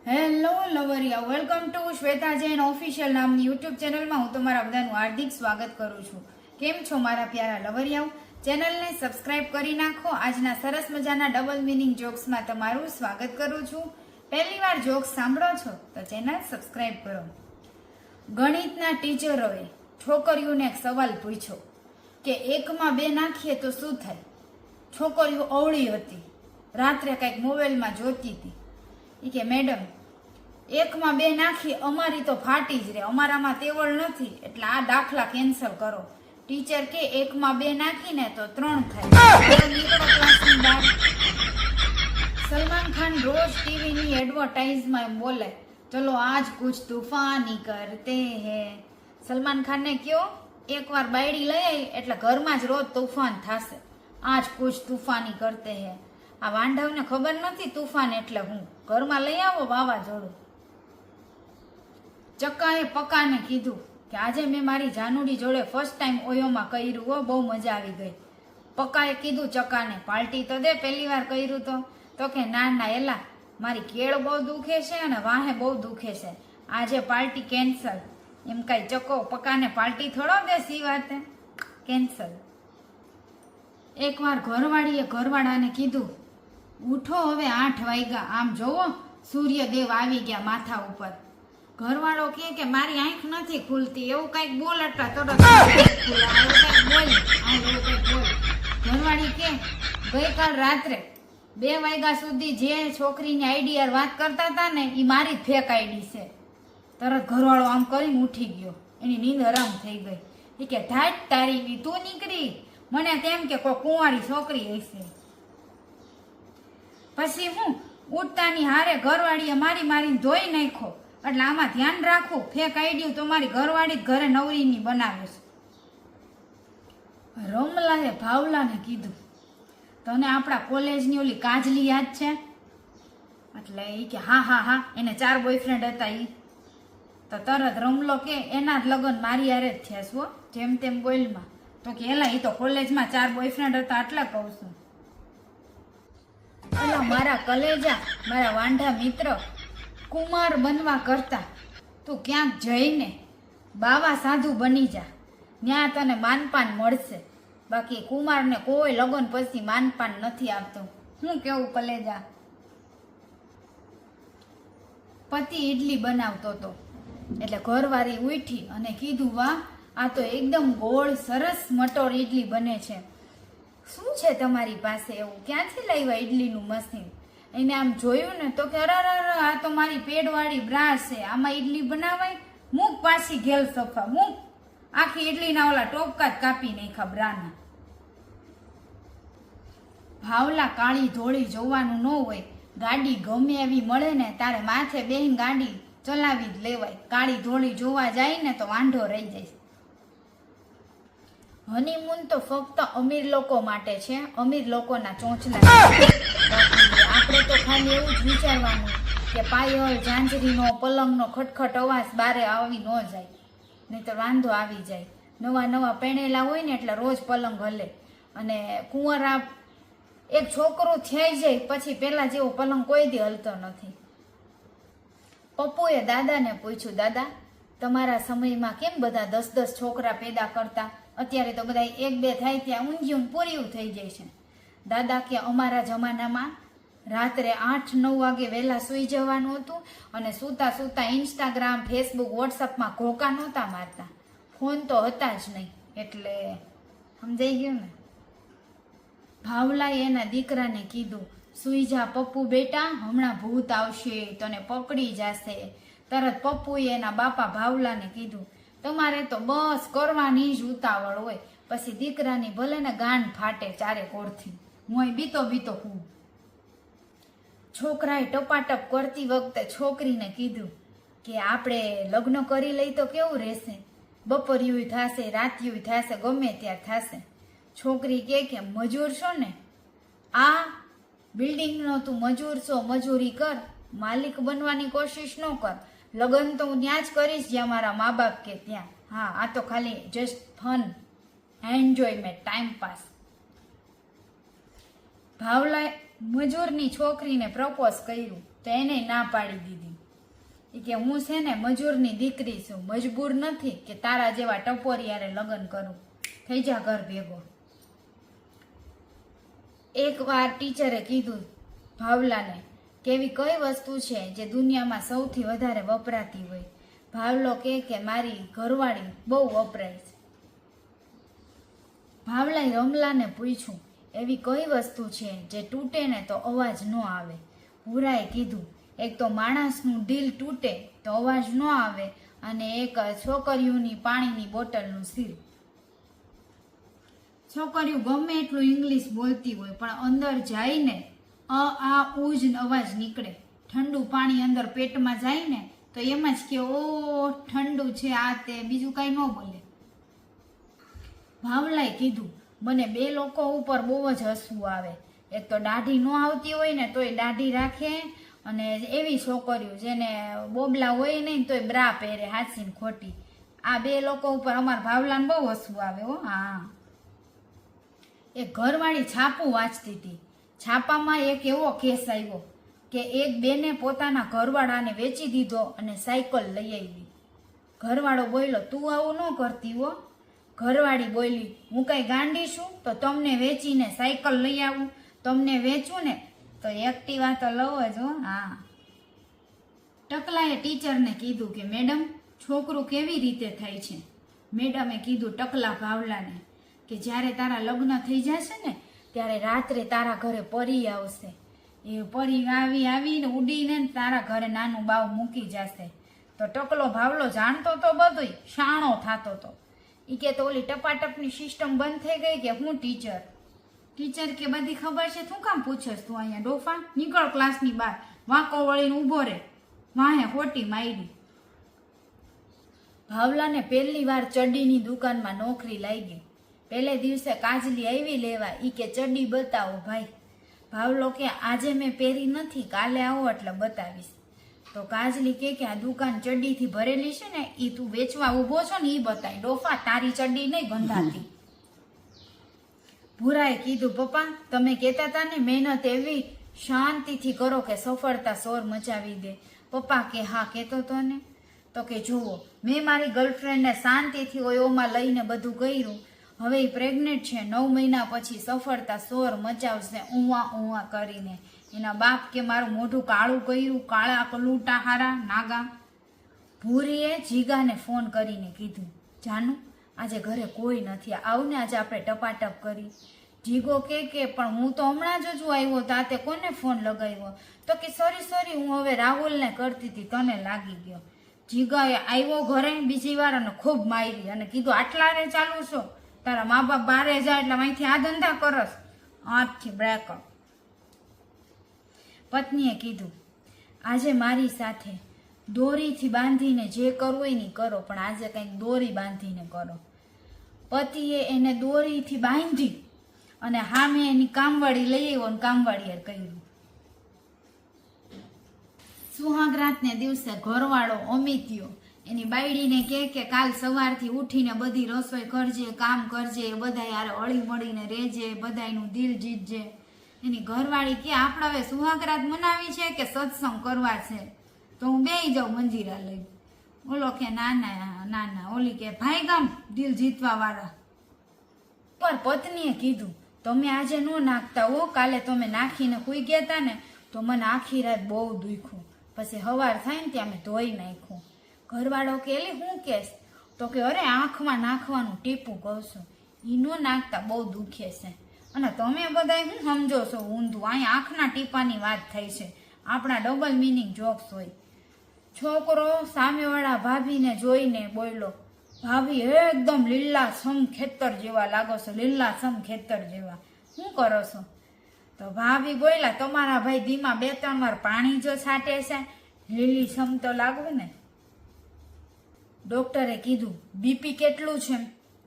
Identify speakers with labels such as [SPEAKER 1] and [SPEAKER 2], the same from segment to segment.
[SPEAKER 1] Hello લવરિયા, welcome to Shweta Jain official નામની YouTube ચેનલમાં હું તમારા બધાનું હાર્દિક સ્વાગત કરું છું. કેમ છો મારા પ્યારા લવરિયાઓ? ચેનલને સબસ્ક્રાઇબ કરી નાખો. આજના સરસ મજાના ડબલ મિનિંગ જોક્સમાં તમારું સ્વાગત કરું છું. પહેલી વાર જોક્સ સાંભળો છો તો ચેનલ સબસ્ક્રાઇબ કરો. ગણિતના ટીચરોએ છોકરીઓને એક સવાલ પૂછ્યો કે 1 માં 2 નાખીએ તો શું થાય? છોકરીઓ અવળી હતી, રાત્રે કંઈક મોબાઈલમાં જોતી હતી. કે મેડમ 1 માં 2 નાખી અમારી તો ફાટી જ રે, અમારામાં તેવડ નથી, એટલે આ દાખલા કેન્સલ કરો. ટીચર કે 1 માં 2 નાખીને તો 3 થાય. નીકળો ક્લાસની બહાર. સલમાન ખાન રોજ ટીવીની એડવર્ટાઇઝમાં એમ બોલે, ચલો આજ કુછ તૂફાની કરતે હે. સલમાન ખાનને કયો એકવાર બાયડી લઈ આવી એટલે ઘરમાં જ રોજ તૂફાન થશે. આજ કુછ તૂફાની કરતે હે. આ વાંઢવને ખબર નથી તૂફાન એટલે હું. ઘરમાં લઈ આવો વાવાઝોડું. ચક્કાએ પક્કાને કીધું કે આજે મેં મારી જાનુડી જોડે ફર્સ્ટ ટાઈમ ઓયોમાં કર્યું હો, બહુ મજા આવી ગઈ. પક્કાએ કીધું ચક્કાને, પાર્ટી તો દે, પહેલી વાર કર્યું તો કે ના એલા, મારી કેળ બહુ દુખે છે અને વાહે બહુ દુખે છે, આજે પાર્ટી કેન્સલ. એમ કઈ ચક્કો પક્કાને પાર્ટી થોડો દે, સી વાતે કેન્સલ. એકવાર ઘરવાળીએ ઘરવાળાને કીધું, ઉઠો હવે 8 વાગ્યા, આમ જોવો સૂર્યદેવ આવી ગયા માથા ઉપર. ઘરવાળો કે મારી આંખ નથી ખુલતી, એવું કઈક બોલ એટલે તરત બોલ. ઘરવાળી કે ગઈકાલ રાત્રે 2 વાગ્યા સુધી જે છોકરીની આઈડી યાર વાત કરતા હતા ને એ મારી જ ફેક આઈડી છે. તરત ઘરવાળો આમ કરીને ઉઠી ગયો, એની નીંદ હરામ થઈ ગઈ. એ કે ધાટ તારી, તું નીકળી, મને તેમ કે કોઈ કુંવારી છોકરી હશે. પછી હું ઉઠતાની હારે ઘરવાળીએ મારીને ધોઈ નાખ્યો. એટલે આમાં ધ્યાન રાખવું, ફેક આઈડિયું તો મારી ઘરવાળી જ ઘરે નવરીની બનાવે છે. રમલાએ ભાવલાને કીધું, તને આપણા કોલેજની ઓલી કાજલી યાદ છે? એટલે એ કે હા, એને 4 બોયફ્રેન્ડ હતા. ઈ તો તરત રમલો કે એના જ લગ્ન મારી યારે જ થયા છો, જેમ તેમ બોલમાં. તો કે એલા, એ તો કોલેજમાં 4 બોયફ્રેન્ડ હતા એટલે કહું છું. અલા મારા કલેજા, મારા વાંઢા મિત્ર, કુમાર બનવા કરતા તું ક્યાંક જઈને બાવા સાધુ બની જા, ત્યાં તને માનપાન મળશે. બાકી કુમારને કોઈ લગ્ન પછી માનપાન નથી આપતું. હું કેવું કલેજા? પતિ ઈડલી બનાવતો હતો એટલે ઘરવાળી ઉઠી અને કીધું, વાહ, આ તો એકદમ ગોળ સરસ મટોર ઈડલી બને છે. શું છે તમારી પાસે એવું? ક્યાંથી લાવ્યા ઈડલીનું મશીન? એને આમ જોયું ને તો કે અરે આ તો મારી પેડવાળી બ્રા છે, આમાં ઈડલી બનાવાય? મૂક પાછી ઘેલ સફા, મૂક. આખી ઈડલીના ઓલા ટોપકા જ કાપી નાખ્યા બ્રાના. ભાવલા કાળી ધોળી જોવાનું ન હોય, ગાડી ગમે એવી મળે ને તારે માથે બેહીને ગાડી ચલાવી જ લેવાય. કાળી ધોળી જોવા જાય ને તો વાંઢો રહી જાય. હનીમૂન તો ફક્ત અમીર લોકો માટે છે, અમીર લોકોના ચોંચલા. આપણે તો ખાલી એવું જ વિચારવાનું કે પાયલ, ઝાંઝરીનો, પલંગનો ખટખટ અવાજ બારે આવી ન જાય, નહીં તો વાંધો આવી જાય. નવા પહેણેલા હોય ને એટલે રોજ પલંગ હલે. અને કુંવરા એક છોકરો થઈ જાય પછી પેલા જેવો પલંગ કોઈ દી હલતો નથી. પપ્પુએ દાદાને પૂછ્યું, દાદા, તમારા સમયમાં કેમ બધા 10 છોકરા પેદા કરતા? અત્યારે તો બધા 1-2 થાય ત્યાં ઊંધિયું પૂર્યું થઈ જાય છે. દાદા કે અમારા જમાનામાં રાત્રે 8-9 વાગે વહેલા સૂઈ જવાનું હતું અને સૂતા ઇન્સ્ટાગ્રામ, ફેસબુક, વોટ્સઅપમાં ઘોકા નહોતા મારતા. ફોન તો હતા જ નહીં, એટલે સમજાઈ ગયું ને. ભાવલાએ એના દીકરાને કીધું, સૂઈ જા પપ્પુ બેટા, હમણાં ભૂત આવશે, તને પકડી જશે. તરત પપ્પુએ એના બાપા ભાવલાને કીધું, તમારે તો બસ કરવાની જ ઉતાવળ હોય. પછી દીકરાની ભલે ને ગાંઠ ફાટે ચારે કોરથી, હું બીતો હું. છોકરાએ ટપાટપ કરતી વખતે છોકરીને કીધું કે આપણે લગ્ન કરી લઈ તો કેવું રહેશે? બપોરિયું થશે, રાતિયું થશે, ગમે ત્યાં થશે. છોકરી કે મજૂર છો ને, આ બિલ્ડિંગનો તું મજૂર છો, મજૂરી કર, માલિક બનવાની કોશિશ ન કર. લગ્ન તો હું ત્યાં જ કરીશ જ્યાં મારા મા બાપ કે ત્યાં. હા, આ તો ખાલી just fun, enjoyment, time pass. ભાવલાએ મજૂરની છોકરીને પ્રપોઝ કર્યું તો એને ના પાડી દીધી. ઈ કે હું છે ને મજૂરની દીકરી છું, મજબૂર નથી કે તારા જેવા ટપોરિયારે લગ્ન કરું, થઈ જા ઘર ભેગો. એકવાર ટીચરે કીધું ભાવલાને કે એવી કઈ વસ્તુ છે જે દુનિયામાં સૌથી વધારે વપરાતી હોય. ભાવલો કે મારી ઘરવાળી બહુ વપરાય છે. ભાવલાએ રમલાને પૂછ્યું એવી કઈ વસ્તુ છે જે તૂટે ને તો અવાજ ન આવે. ભૂરાએ કીધું એક તો માણસનું દિલ તૂટે તો અવાજ ન આવે અને એક છોકરીઓની પાણીની બોટલનું સીલ. છોકરીઓ ગમે એટલું ઇંગ્લિશ બોલતી હોય પણ અંદર જઈને આ ઉજ અવાજ નીકળે. ઠંડુ પાણી અંદર પેટમાં જાય ને તો એમ જ કે ઓ ઠંડુ છે આ તે, બીજું કઈ ન બોલે. ભાવલાએ કીધું મને બે લોકો ઉપર બહુ જ હસવું આવે. એક તો દાઢી ન આવતી હોય ને તોય દાઢી રાખે, અને એવી છોકરીઓ જેને બોબલા હોય નહીં તોય બ્રા પહેરે હાચી ને ખોટી. આ બે લોકો ઉપર અમારા ભાવલાને બહુ હસવું આવે હો. હા, એક ઘરવાળી છાપું વાંચતી હતી. છાપામાં એક એવો કેસ આવ્યો કે એક બેને પોતાના ઘરવાળાને વેચી દીધો અને સાયકલ લઈ આવી. ઘરવાળો બોલ્યો તું આવું ન કરતી હો. ઘરવાળી બોલી હું કઈ ગાંડી છું તો તમને વેચીને સાયકલ લઈ આવું? તમને વેચું ને તો એક્ટિવા તો લવો જ હો. હા. ટકલાએ ટીચરને કીધું કે મેડમ છોકરું કેવી રીતે થાય છે? મેડમે કીધું ટકલા ભાવલાને કે જ્યારે તારા લગ્ન થઈ જશે ને ત્યારે રાત્રે તારા ઘરે પરી આવશે. એ પરી આવીને ઉડીને તારા ઘરે નાનું બાવ મૂકી જશે. તો ટકલો ભાવલો જાણતો તો બધુંય, શાણો થતો તો. ઈ કે તો ઓલી ટપાટપની સિસ્ટમ બંધ થઈ ગઈ કે હું ટીચર કે બધી ખબર છે, તું કામ પૂછસ તું અહીંયા ડોફા? નીકળ ક્લાસની બહાર. વાંકો વળીને ઊભો રે. વાહે ખોટી માયરી. ભાવલાને પહેલી વાર ચડ્ડીની દુકાનમાં નોકરી લાગી. પહેલે દિવસે કાજલી આવી લેવા. ઈ કે ચડ્ડી બતાવો ભાઈ. ભાવલો કે આજે મેં પહેરી નથી, કાલે આવો એટલે બતાવીશ. તો કાજલી કે આ દુકાન ચડ્ડીથી ભરેલી છે ને ઈ તું વેચવા ઊભો છો ને ઈ બતાય. ડોફા તારી ચડ્ડી નહીં બંધાતી. ભૂરાએ કીધું પપ્પા તમે કહેતા હતા ને મહેનત એવી શાંતિથી કરો કે સફળતા શોર મચાવી દે. પપ્પા કે હા કહેતો તો ને. તો કે જુઓ મેં મારી ગર્લફ્રેન્ડને શાંતિથી ઓયોમાં લઈને બધું કર્યું. હવે એ પ્રેગ્નેન્ટ છે, 9 મહિના પછી સફળતા શોર મચાવશે ઊવા કરીને. એના બાપ કે મારું મોઢું કાળું કર્યું, કાળા કલુટા હારા નાગા. ભૂરીએ જીગાને ફોન કરીને કીધું જાનુ આજે ઘરે કોઈ નથી, આવને આજે આપણે ટપાટપ કરી. જીગો કે પણ હું તો હમણાં જ આવ્યો, તાતે કોને ફોન લગાવ્યો? તો કે સોરી હું હવે રાહુલને કરતી હતી, તને લાગી ગયો. જીગાએ આવ્યો ઘરે બીજી વાર અને ખૂબ મારી અને કીધું આટલા રે ચાલુ છો? તારા મા બાપ બારે જાય એટલે અહીંથી આ ધંધા કરસ? આઠથી બ્રેકઅપ. પત્નીએ કીધું આજે મારી સાથે દોરીથી બાંધીને જે કરવું હોય ને કરો, પણ આજે કંઈક દોરી બાંધીને કરો. પતિએ એને દોરીથી બાંધી અને હામે એની કામવાળી લઈ આવ્યો અને કામવાળીએ કર્યું. સુહાગરાતને દિવસે ઘરવાળો અમિત્યો એની બાયડીને કે કાલ સવારથી ઉઠીને બધી રસોઈ કરજે, કામ કરજે, બધા યાર અળી મળીને રહેજે, બધાયનું દિલ જીતજે. એની ઘરવાળી કે આપણે હવે સુહાગરાત મનાવી છે કે સત્સંગ કરવા છે? તો હું બેહી જાઉં મંજીરા લઈ. ઓલો કે ના. ઓલી કે ભાઈ ગામ દિલ જીતવા વાળા. પર પત્નીએ કીધું તમે આજે ન નાખતા હો, કાલે તમે નાખીને સુઈ ગયા હતા ને તો મને આખી રાત બહુ દુખ્યું, પછી સવાર થાય ને ત્યાં મેં ધોઈ નાખ્યું. ઘરવાળો કે એલી હું કેસ? તો કે અરે આંખમાં નાખવાનું ટીપું કહું છું, ઈ નો નાખતા બહુ દુખે છે. અને તમે બધા શું સમજો છો ઊંધું? અહીંયા આંખના ટીપાની વાત થઈ છે, આપણા ડબલ મિનિંગ જોક્સ હોય. છોકરો સામેવાળા ભાભીને જોઈને બોલ્યો ભાભી એકદમ લીલાછમ ખેતર જેવા લાગો છો, લીલાછમ ખેતર જેવા. શું કરો છો? તો ભાભી બોલ્યા તમારા ભાઈ ધીમા 2-3 વાર પાણી જો છાંટે છે, લીલીછમ તો લાગવું ને. ડોક્ટરે કીધું બીપી કેટલું છે?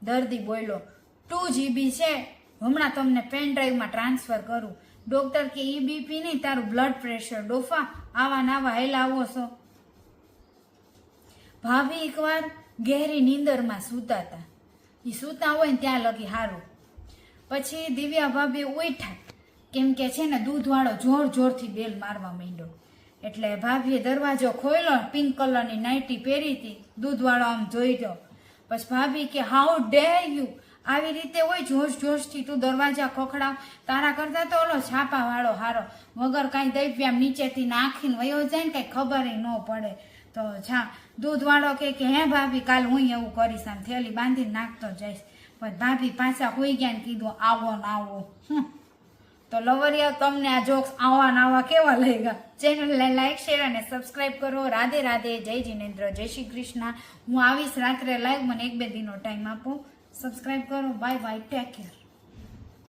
[SPEAKER 1] દર્દી બોલ્યો 2 GB છે, હમણાં તમને પેન ડ્રાઈવમાં ટ્રાન્સફર કરું. ડોક્ટર કે ઈ બીપી નહીં, તારું બ્લડ પ્રેશર. ડોફા આવા નાવા હેલાવો છો. ભાભી એકવાર ગહેરી નીંદરમાં સૂતા હતા. એ સૂતા હોય ને ત્યાં લગી હારું. પછી દિવ્યા ભાભી ઉઠ્યા, કેમ કે છે ને દૂધવાળો જોરથી બેલ મારવા માંડ્યો. એટલે ભાભીએ દરવાજો ખોલ્યો, પિંક કલરની નાઇટી પહેરી હતી, દૂધવાળો આમ જોઈ ગયો. પછી ભાભી કે હાઉ ડેર યુ, આવી રીતે હોય જોશથી તું દરવાજા ખખડાવ, તારા કરતા તો ઓલો છાપા વાળો હારો, વગર કાંઈ દઈ આમ નીચેથી નાખીને વયો જાય ને કઈ ખબર ન પડે. તો દૂધવાળો કે હે ભાભી કાલ હું એવું કરીશ, આમ થેલી બાંધીને નાખતો જઈશ. પણ ભાભી પાછા હોઈ ગયા ને કીધું આવો ને આવો. તો લવરિયા, તમને આ જોક્સ આવા કેવા લાગ્યા? ચેનલને લાઈક, શેર અને સબસ્ક્રાઇબ કરો. રાધે રાધે, જય જિનેન્દ્ર, જય શ્રી કૃષ્ણ. હું આવીશ રાત્રે લાઈવ, મને 1-2 દિનનો ટાઈમ આપો. સબસ્ક્રાઇબ કરો. Bye bye, take care.